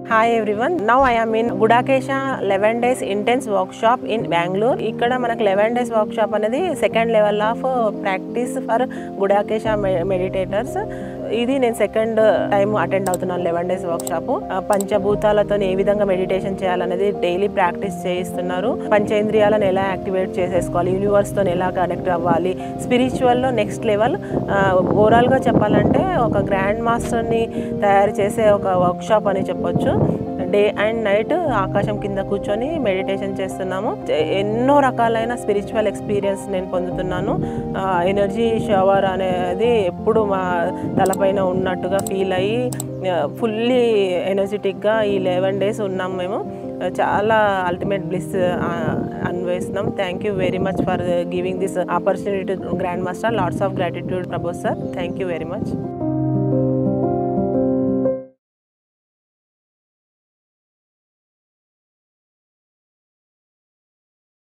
Hi everyone. Now I am in Gudakesha 11 days intense workshop in Bangalore. ikkada manaku 11 days workshop anedi second level of practice for Gudakesha meditators. ఇది నేను second time attend అవుతున్నాను 11 days workshop. పంచభూతాలతో ఏ విధంగా meditation చేయాలనేది daily practice చేయిస్తున్నారు. పంచేంద్రియాలను ఎలా activate చేసేసుకోవాలి, యూనివర్స్తో ఎలా కనెక్ట్ అవ్వాలి, స్పిరిచువల్లో నెక్స్ట్ లెవెల్. ఓవరాల్గా చెప్పాలంటే ఒక గ్రాండ్ మాస్టర్ని తయారు చేసే ఒక వర్క్షాప్ అని చెప్పొచ్చు. డే అండ్ నైట్ ఆకాశం కింద కూర్చొని మెడిటేషన్ చేస్తున్నాము. ఎన్నో రకాలైన స్పిరిచువల్ ఎక్స్పీరియన్స్ నేను పొందుతున్నాను. ఎనర్జీ షవర్ అనేది ఎప్పుడు మా తలపైన ఉన్నట్టుగా ఫీల్ అయ్యి ఫుల్లీ ఎనర్జెటిక్గా ఈ 11 days ఉన్నాం మేము. చాలా అల్టిమేట్ బ్లిస్ అన్వేస్తున్నాం. Thank you very much for giving this opportunity to grand master. Lots of gratitude Prabhu sir. Thank you very much.